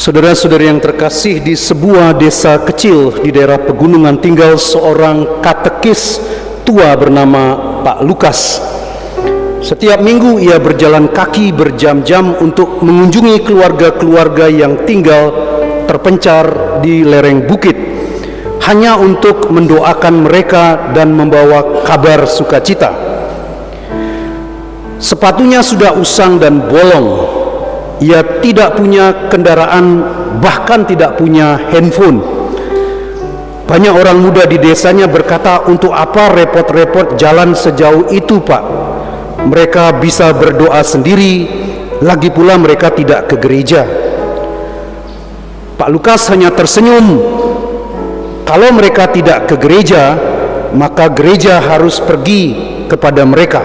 Saudara-saudari yang terkasih, di sebuah desa kecil di daerah pegunungan tinggal seorang katekis tua bernama Pak Lukas. Setiap minggu ia berjalan kaki berjam-jam untuk mengunjungi keluarga-keluarga yang tinggal terpencar di lereng bukit, hanya untuk mendoakan mereka dan membawa kabar sukacita. Sepatunya sudah usang dan bolong. Ia tidak punya kendaraan, bahkan tidak punya handphone. Banyak orang muda di desanya berkata, "Untuk apa repot-repot jalan sejauh itu, Pak? Mereka bisa berdoa sendiri, lagi pula mereka tidak ke gereja." Pak Lukas hanya tersenyum. Kalau mereka tidak ke gereja, maka gereja harus pergi kepada mereka.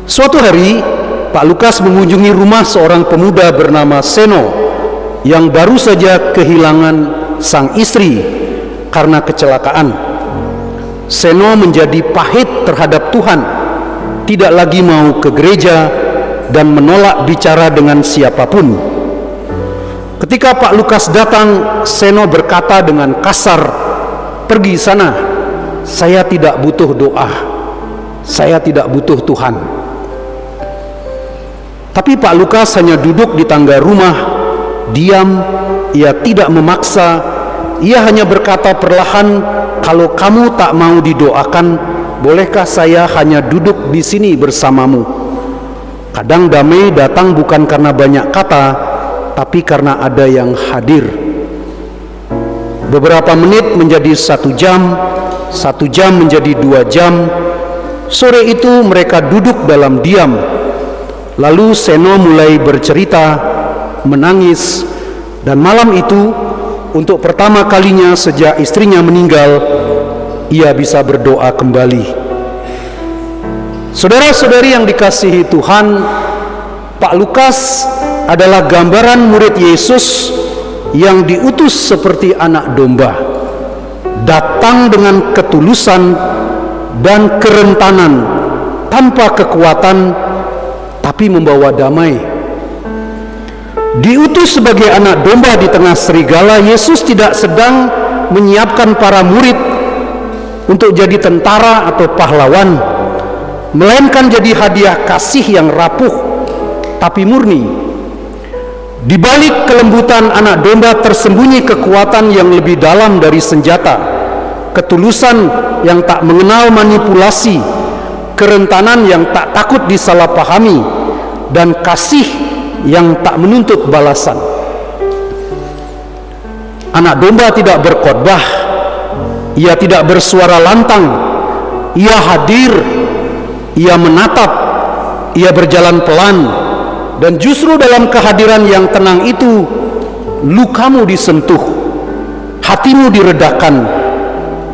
Suatu hari, Pak Lukas mengunjungi rumah seorang pemuda bernama Seno yang baru saja kehilangan sang istri karena kecelakaan. Seno menjadi pahit terhadap Tuhan, tidak lagi mau ke gereja dan menolak bicara dengan siapapun. Ketika Pak Lukas datang, Seno berkata dengan kasar, "Pergi sana, saya tidak butuh doa, saya tidak butuh Tuhan." Tapi Pak Lukas hanya duduk di tangga rumah, diam. Ia tidak memaksa. Ia hanya berkata perlahan, "Kalau kamu tak mau didoakan, bolehkah saya hanya duduk di sini bersamamu?" Kadang damai datang bukan karena banyak kata, tapi karena ada yang hadir. Beberapa menit menjadi 1 jam menjadi 2 jam. Sore itu mereka duduk dalam diam. Lalu Seno mulai bercerita, menangis, dan malam itu, untuk pertama kalinya sejak istrinya meninggal, ia bisa berdoa kembali. Saudara-saudari yang dikasihi Tuhan, Pak Lukas adalah gambaran murid Yesus yang diutus seperti anak domba, datang dengan ketulusan dan kerentanan, tanpa kekuatan, tapi membawa damai. Diutus sebagai anak domba di tengah serigala, Yesus tidak sedang menyiapkan para murid untuk jadi tentara atau pahlawan, melainkan jadi hadiah kasih yang rapuh tapi murni. Di balik kelembutan anak domba tersembunyi kekuatan yang lebih dalam dari senjata, ketulusan yang tak mengenal manipulasi, kerentanan yang tak takut disalahpahami, dan kasih yang tak menuntut balasan. Anak domba tidak berkhotbah, ia tidak bersuara lantang, ia hadir, ia menatap, ia berjalan pelan, dan justru dalam kehadiran yang tenang itu, lukamu disentuh, hatimu diredakan,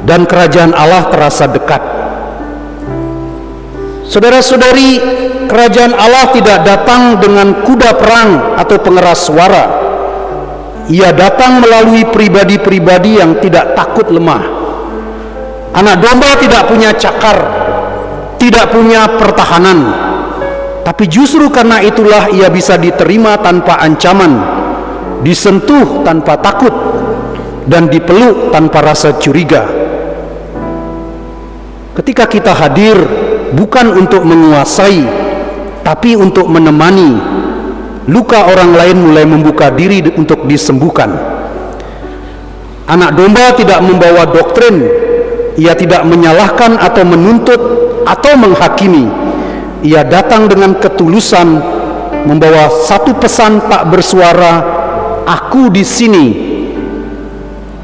dan kerajaan Allah terasa dekat. Saudara-saudari, kerajaan Allah tidak datang dengan kuda perang atau pengeras suara. Ia datang melalui pribadi-pribadi yang tidak takut lemah. Anak domba tidak punya cakar, tidak punya pertahanan, tapi justru karena itulah ia bisa diterima tanpa ancaman, disentuh tanpa takut, dan dipeluk tanpa rasa curiga. Ketika kita hadir, bukan untuk menguasai, tapi untuk menemani, luka orang lain mulai membuka diri untuk disembuhkan. Anak domba tidak membawa doktrin, ia tidak menyalahkan atau menuntut atau menghakimi. Ia datang dengan ketulusan, membawa satu pesan tak bersuara, "Aku di sini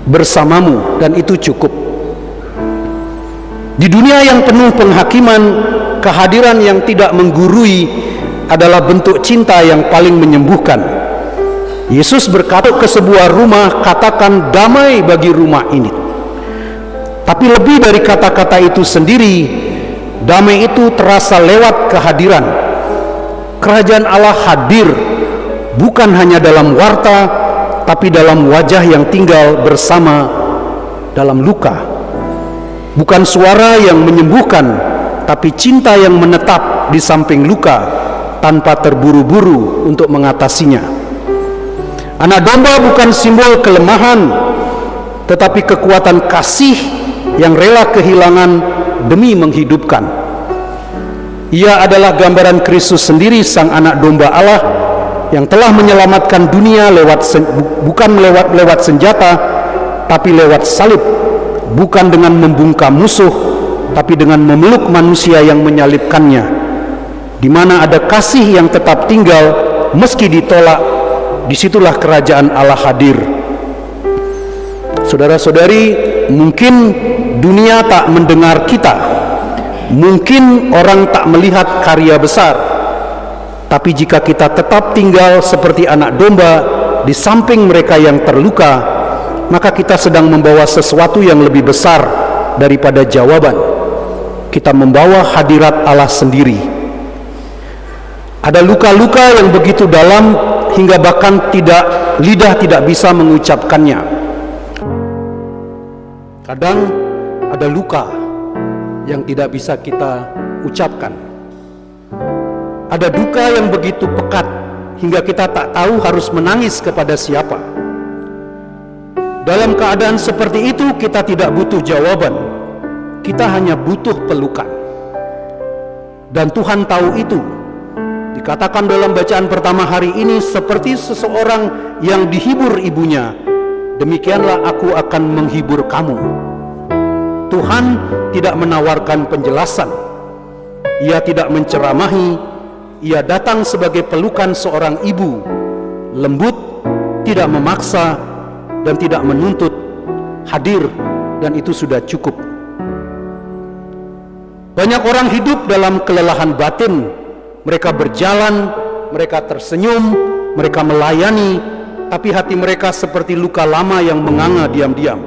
bersamamu," dan itu cukup. Di dunia yang penuh penghakiman, kehadiran yang tidak menggurui adalah bentuk cinta yang paling menyembuhkan. Yesus berkata ke sebuah rumah, "Katakan damai bagi rumah ini." Tapi lebih dari kata-kata itu sendiri, damai itu terasa lewat kehadiran. Kerajaan Allah hadir bukan hanya dalam warta, tapi dalam wajah yang tinggal bersama dalam luka. Bukan suara yang menyembuhkan, tapi cinta yang menetap di samping luka tanpa terburu-buru untuk mengatasinya. Anak domba bukan simbol kelemahan, tetapi kekuatan kasih yang rela kehilangan demi menghidupkan. Ia adalah gambaran Kristus sendiri, sang anak domba Allah yang telah menyelamatkan dunia bukan lewat senjata, tapi lewat salib, bukan dengan membungkam musuh, tapi dengan memeluk manusia yang menyalibkannya, di mana ada kasih yang tetap tinggal meski ditolak. Disitulah kerajaan Allah hadir. Saudara-saudari, mungkin dunia tak mendengar kita, mungkin orang tak melihat karya besar, tapi jika kita tetap tinggal seperti anak domba di samping mereka yang terluka, maka kita sedang membawa sesuatu yang lebih besar daripada jawaban. Kita membawa hadirat Allah sendiri. Ada luka-luka yang begitu dalam hingga bahkan lidah tidak bisa mengucapkannya. Kadang ada luka yang tidak bisa kita ucapkan. Ada duka yang begitu pekat hingga kita tak tahu harus menangis kepada siapa. Dalam keadaan seperti itu kita tidak butuh jawaban, kita hanya butuh pelukan. Dan Tuhan tahu itu. Dikatakan dalam bacaan pertama hari ini, seperti seseorang yang dihibur ibunya, demikianlah aku akan menghibur kamu. Tuhan tidak menawarkan penjelasan, Ia tidak menceramahi, Ia datang sebagai pelukan seorang ibu, lembut, tidak memaksa, dan tidak menuntut, hadir, dan itu sudah cukup. Banyak orang hidup dalam kelelahan batin. Mereka berjalan, mereka tersenyum, mereka melayani, tapi hati mereka seperti luka lama yang menganga diam-diam.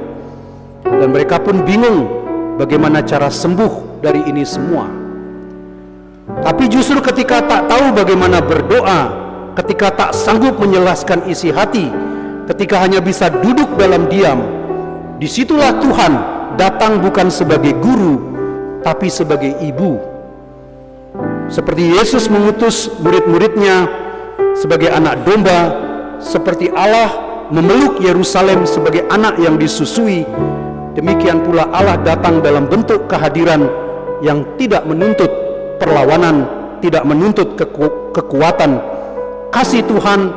Dan mereka pun bingung bagaimana cara sembuh dari ini semua. Tapi justru ketika tak tahu bagaimana berdoa, ketika tak sanggup menjelaskan isi hati, ketika hanya bisa duduk dalam diam, disitulah Tuhan datang bukan sebagai guru, tapi sebagai ibu. Seperti Yesus mengutus murid-muridnya sebagai anak domba, seperti Allah memeluk Yerusalem sebagai anak yang disusui, demikian pula Allah datang dalam bentuk kehadiran yang tidak menuntut perlawanan, tidak menuntut kekuatan. Kasih Tuhan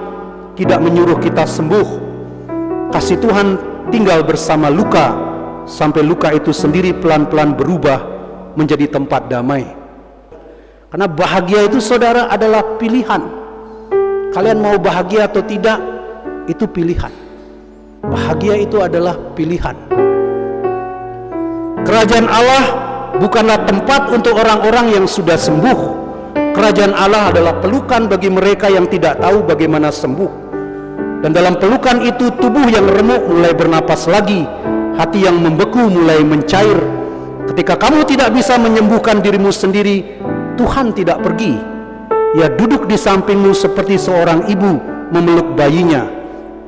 tidak menyuruh kita sembuh. Kasih Tuhan tinggal bersama luka, sampai luka itu sendiri pelan-pelan berubah menjadi tempat damai. Karena bahagia itu, saudara, adalah pilihan. Kalian mau bahagia atau tidak, itu pilihan. Bahagia itu adalah pilihan. Kerajaan Allah bukanlah tempat untuk orang-orang yang sudah sembuh. Kerajaan Allah adalah pelukan bagi mereka yang tidak tahu bagaimana sembuh. Dan dalam pelukan itu, tubuh yang remuk mulai bernapas lagi, hati yang membeku mulai mencair. Ketika kamu tidak bisa menyembuhkan dirimu sendiri, Tuhan tidak pergi. Ia duduk di sampingmu seperti seorang ibu memeluk bayinya.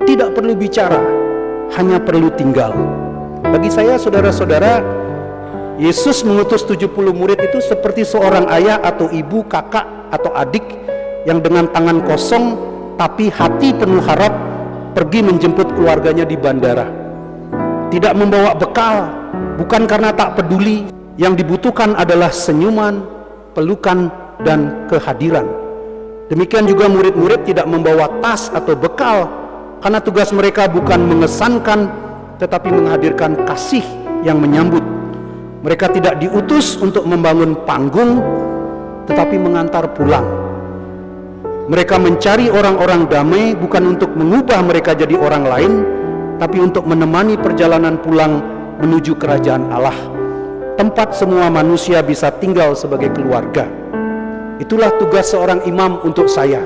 Tidak perlu bicara, hanya perlu tinggal. Bagi saya, saudara-saudara, Yesus mengutus 70 murid itu seperti seorang ayah atau ibu, kakak atau adik yang dengan tangan kosong tapi hati penuh harap pergi menjemput keluarganya di bandara. Tidak membawa bekal, bukan karena tak peduli. Yang dibutuhkan adalah senyuman, pelukan, dan kehadiran. Demikian juga murid-murid tidak membawa tas atau bekal, karena tugas mereka bukan mengesankan, tetapi menghadirkan kasih yang menyambut. Mereka tidak diutus untuk membangun panggung, tetapi mengantar pulang. Mereka mencari orang-orang damai bukan untuk mengubah mereka jadi orang lain, tapi untuk menemani perjalanan pulang menuju kerajaan Allah, tempat semua manusia bisa tinggal sebagai keluarga. Itulah tugas seorang imam untuk saya.